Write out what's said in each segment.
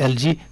LG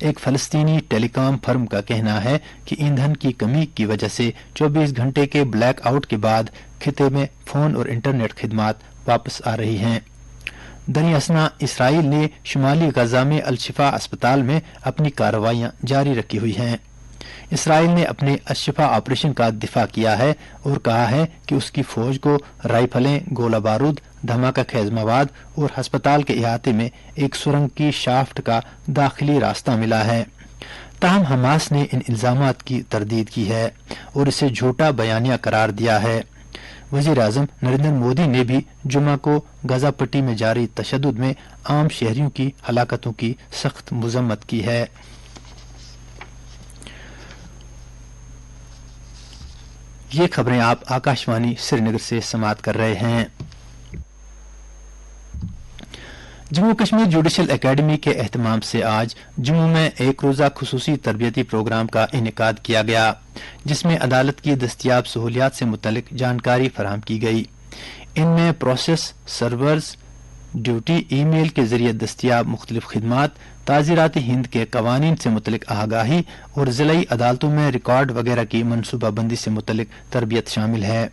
ایک فلسطینی ٹیلی کام فرم کا کہنا ہے کہ ایندھن کی کمی کی وجہ سے 24 گھنٹے کے بلیک آؤٹ کے بعد خطے میں فون اور انٹرنیٹ خدمات واپس آ رہی ہیں۔ دریں اثنا اسرائیل نے شمالی غزہ میں الشفا اسپتال میں اپنی کارروائیاں جاری رکھی ہوئی ہیں۔ اسرائیل نے اپنے الشفا آپریشن کا دفاع کیا ہے اور کہا ہے کہ اس کی فوج کو رائفلیں، گولہ بارود، دھماکہ خیز مواد اور ہسپتال کے احاطے میں ایک سرنگ کی شافٹ کا داخلی راستہ ملا ہے۔ تاہم حماس نے ان الزامات کی تردید کی ہے اور اسے جھوٹا بیانیہ قرار دیا ہے۔ وزیر اعظم نریندر مودی نے بھی جمعہ کو غزہ پٹی میں جاری تشدد میں عام شہریوں کی ہلاکتوں کی سخت مذمت کی ہے۔ یہ خبریں آپ آکاشوانی سری نگر سے سماعت کر رہے ہیں۔ جموں کشمیر جوڈیشل اکیڈمی کے اہتمام سے آج جموں میں ایک روزہ خصوصی تربیتی پروگرام کا انعقاد کیا گیا، جس میں عدالت کی دستیاب سہولیات سے متعلق جانکاری فراہم کی گئی۔ ان میں پروسیس سرورز، ڈیوٹی ای میل کے ذریعے دستیاب مختلف خدمات، تعزیرات ہند کے قوانین سے متعلق آگاہی اور ضلعی عدالتوں میں ریکارڈ وغیرہ کی منصوبہ بندی سے متعلق تربیت شامل ہے۔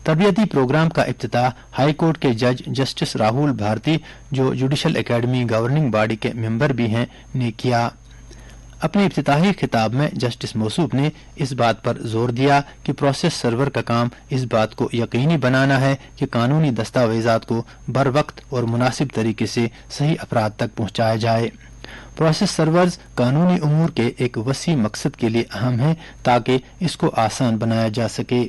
تربیتی پروگرام کا افتتاح ہائی کورٹ کے جج جسٹس راہول بھارتی، جو جوڈیشل اکیڈمی گورننگ باڈی کے ممبر بھی ہیں، نے کیا۔ اپنے افتتاحی خطاب میں جسٹس موصوف نے اس بات پر زور دیا کہ پروسیس سرور کا کام اس بات کو یقینی بنانا ہے کہ قانونی دستاویزات کو بروقت اور مناسب طریقے سے صحیح افراد تک پہنچایا جائے۔ پروسیس سرورز قانونی امور کے ایک وسیع مقصد کے لیے اہم ہیں تاکہ اس کو آسان بنایا جا سکے۔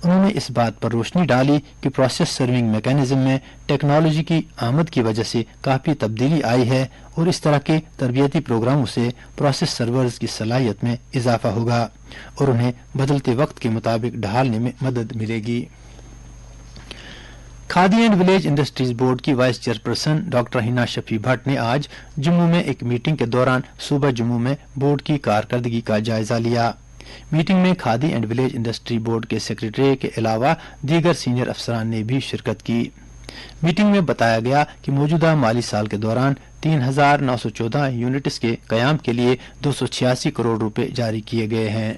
انہوں نے اس بات پر روشنی ڈالی کہ پروسیس سرونگ میکانزم میں ٹیکنالوجی کی آمد کی وجہ سے کافی تبدیلی آئی ہے اور اس طرح کے تربیتی پروگراموں سے پروسیس سرورز کی صلاحیت میں اضافہ ہوگا اور انہیں بدلتے وقت کے مطابق ڈھالنے میں مدد ملے گی۔ Khadi and village industries board کی وائس چیئرپرسن ڈاکٹر ہنا شفیع بھٹ نے آج جموں میں ایک میٹنگ کے دوران صوبہ جموں میں بورڈ کی کارکردگی کا جائزہ لیا۔ میٹنگ میں khadi and village industry board کے سیکرٹری کے علاوہ دیگر سینئر افسران نے بھی شرکت کی۔ میٹنگ میں بتایا گیا کہ موجودہ مالی سال کے دوران 3914 یونٹس کے قیام کے لیے 286 کروڑ روپے جاری کیے گئے ہیں،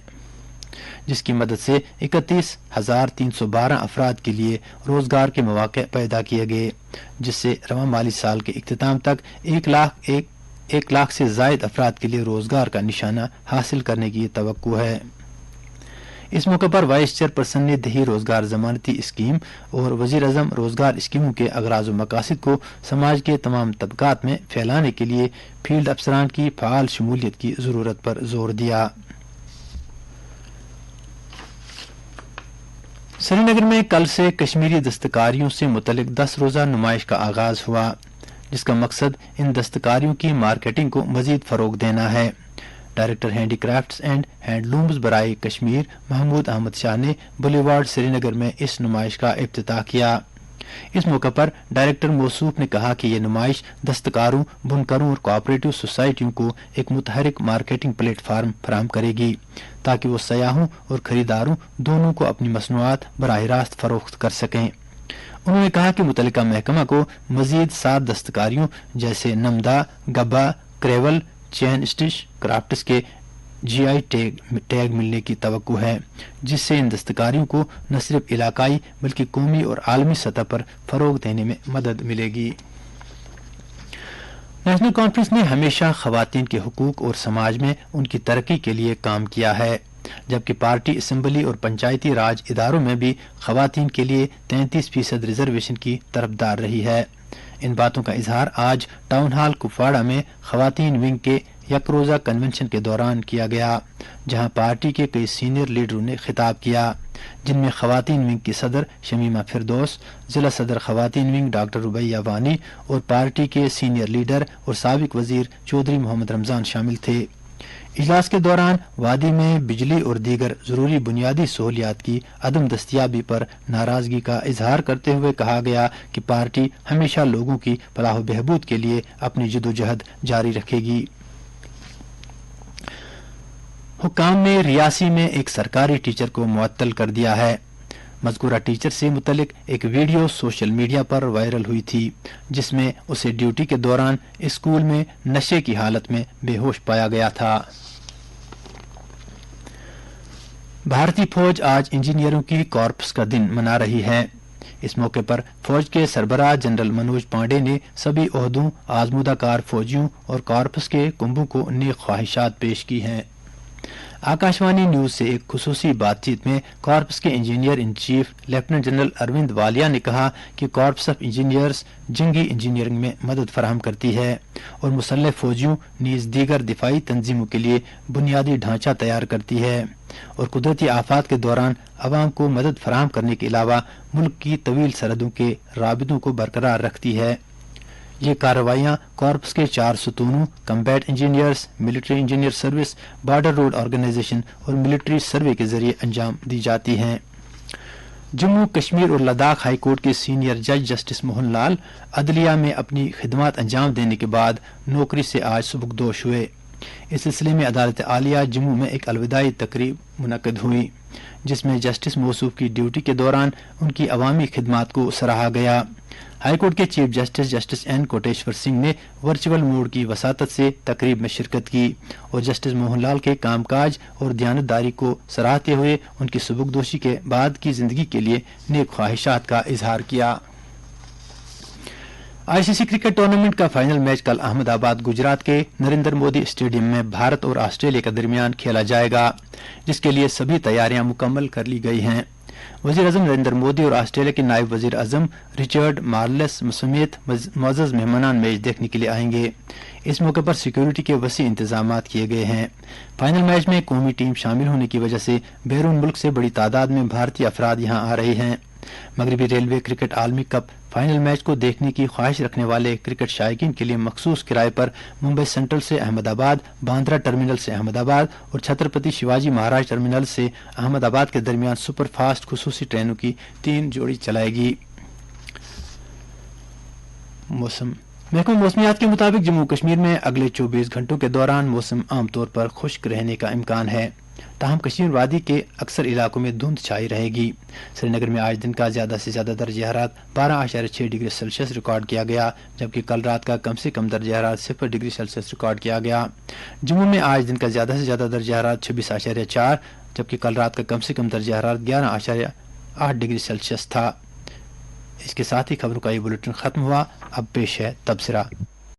جس کی مدد سے 31,312 افراد کے لیے روزگار کے مواقع پیدا کیے گئے، جس سے رواں مالی سال کے اختتام تک 1 لاکھ سے زائد افراد کے لیے روزگار کا نشانہ حاصل کرنے کی توقع ہے۔ اس موقع پر وائس چیئرپرسن نے دیہی روزگار ضمانتی اسکیم اور وزیر اعظم روزگار اسکیموں کے اغراض و مقاصد کو سماج کے تمام طبقات میں پھیلانے کے لیے فیلڈ افسران کی فعال شمولیت کی ضرورت پر زور دیا۔ سری نگر میں کل سے کشمیری دستکاریوں سے متعلق 10 روزہ نمائش کا آغاز ہوا، جس کا مقصد ان دستکاریوں کی مارکیٹنگ کو مزید فروغ دینا ہے۔ Director handy crafts and hand looms برائے کشمیر محمود احمد شاہ نے بلیوارڈ سری نگر میں اس نمائش کا افتتاح کیا۔ اس موقع پر ڈائریکٹر موصوف نے کہا کہ یہ نمائش دستکاروں، بنکروں اور کوآپریٹو سوسائٹیوں کو ایک متحرک مارکیٹنگ پلیٹ فارم فراہم کرے گی تاکہ وہ سیاحوں اور خریداروں دونوں کو اپنی مصنوعات براہ راست فروخت کر سکیں۔ انہوں نے کہا کہ متعلقہ محکمہ کو مزید 7 دستکاریوں جیسے نمدا، گبا، کریول، چین اسٹچ کرافٹس کے جی آئی ٹیگ ملنے کی توقع ہے، جس سے ان دستکاریوں کو نہ صرف علاقائی بلکہ قومی اور عالمی سطح پر فروغ دینے میں مدد ملے گی۔ نیشنل کانفرنس نے ہمیشہ خواتین کے حقوق اور سماج میں ان کی ترقی کے لیے کام کیا ہے، جبکہ پارٹی اسمبلی اور پنچایتی راج اداروں میں بھی خواتین کے لیے 33% ریزرویشن کی طرفدار رہی ہے۔ ان باتوں کا اظہار آج ٹاؤن ہال کپواڑہ میں خواتین ونگ کے یک روزہ کنونشن کے دوران کیا گیا، جہاں پارٹی کے کئی سینئر لیڈروں نے خطاب کیا، جن میں خواتین ونگ کی صدر شمیمہ فردوس، ضلع صدر خواتین ونگ ڈاکٹر ربیہ وانی اور پارٹی کے سینئر لیڈر اور سابق وزیر چودھری محمد رمضان شامل تھے۔ اجلاس کے دوران وادی میں بجلی اور دیگر ضروری بنیادی سہولیات کی عدم دستیابی پر ناراضگی کا اظہار کرتے ہوئے کہا گیا کہ پارٹی ہمیشہ لوگوں کی فلاح و بہبود کے لیے اپنی جدوجہد جاری رکھے گی۔ حکام نے ریاسی میں ایک سرکاری ٹیچر کو معطل کر دیا ہے۔ مذکورہ ٹیچر سے متعلق ایک ویڈیو سوشل میڈیا پر وائرل ہوئی تھی جس میں اسے ڈیوٹی کے دوران اسکول میں نشے کی حالت میں بے ہوش پایا گیا تھا۔ بھارتی فوج آج انجینئروں کی کارپس کا دن منا رہی ہے۔ اس موقع پر فوج کے سربراہ جنرل منوج پانڈے نے سبھی عہدوں، آزمودہ کار فوجیوں اور کارپس کے کنبوں کو نیک خواہشات پیش کی ہیں۔ آکاشوانی نیوز سے ایک خصوصی بات چیت میں کارپس کے engineer in chief lieutenant general Arvind Walia نے کہا کہ کارپس آف انجینئرز جنگی انجینئرنگ میں مدد فراہم کرتی ہے اور مسلح فوجیوں نیز دیگر دفاعی تنظیموں کے لیے بنیادی ڈھانچہ تیار کرتی ہے اور قدرتی آفات کے دوران عوام کو مدد فراہم کرنے کے علاوہ ملک کی طویل سرحدوں کے رابطوں کو برقرار رکھتی ہے۔ یہ کارروائیاں کارپس کے 4 ستونوں combat engineers, military engineer service, border road organisation اور ملٹری سروے کے ذریعے انجام دی جاتی ہیں۔ جموں کشمیر اور لداخ ہائی کورٹ کے سینئر جج جسٹس موہن لال عدلیہ میں اپنی خدمات انجام دینے کے بعد نوکری سے آج سبکدوش ہوئے۔ اس سلسلے میں عدالت عالیہ جموں میں ایک الوداعی تقریب منعقد ہوئی جس میں جسٹس موصوف کی ڈیوٹی کے دوران ان کی عوامی خدمات کو سراہا گیا۔ ہائی کورٹ کے chief justice justice N Koteshwar Singh نے ورچوئل موڈ کی وساطت سے تقریب میں شرکت کی اور جسٹس موہن لال کے کام کاج اور دیانتداری کو سراہتے ہوئے ان کی سبکدوشی کے بعد کی زندگی کے لیے نیک خواہشات کا اظہار کیا۔ آئی سی سی کرکٹ ٹورنامنٹ کا فائنل میچ کل احمد آباد گجرات کے نریندر مودی اسٹیڈیم میں بھارت اور آسٹریلیا کے درمیان کھیلا جائے گا جس کے لیے سبھی تیاریاں مکمل کر لی گئی ہیں۔ وزیر اعظم نریندر مودی اور آسٹریلیا کے نائب وزیر اعظم رچرڈ مارلس سمیت معزز مہمانان میچ دیکھنے کے لیے آئیں گے۔ اس موقع پر سیکورٹی کے وسیع انتظامات کیے گئے ہیں۔ فائنل میچ میں قومی ٹیم شامل ہونے کی وجہ سے بیرون ملک سے بڑی تعداد میں بھارتی افراد یہاں آ رہے ہیں۔ مغربی ریلوے کرکٹ عالمی کپ فائنل میچ کو دیکھنے کی خواہش رکھنے والے کرکٹ شائقین کے لیے مخصوص کرائے پر ممبئی سینٹرل سے احمد آباد، باندرا ٹرمینل سے احمد آباد اور چھترپتی شیواجی مہاراج ٹرمینل سے احمد آباد کے درمیان سپر فاسٹ خصوصی ٹرینوں کی 3 جوڑی چلائے گی۔ موسم محکمہ موسمیات کے مطابق جموں کشمیر میں اگلے 24 گھنٹوں کے دوران موسم عام طور پر خشک رہنے کا امکان ہے، تاہم کشمیر وادی کے اکثر علاقوں میں دھند چھائی رہے گی۔ سری نگر میں آج دن کا زیادہ سے زیادہ درجہ حرارت 12.6 ڈگری سیلسیس ریکارڈ کیا گیا جبکہ کل رات کا کم سے کم درجہ حرارت 0 ڈگری سیلسیس ریکارڈ کیا گیا۔ جموں میں آج دن کا زیادہ سے زیادہ درجہ حرارت 26.4 جبکہ کل رات کا کم سے کم درجہ حرارت 11.8 ڈگری سیلسیس تھا۔ اس کے ساتھ ہی خبروں کا یہ بلیٹن ختم ہوا۔ اب پیش ہے تبصرہ۔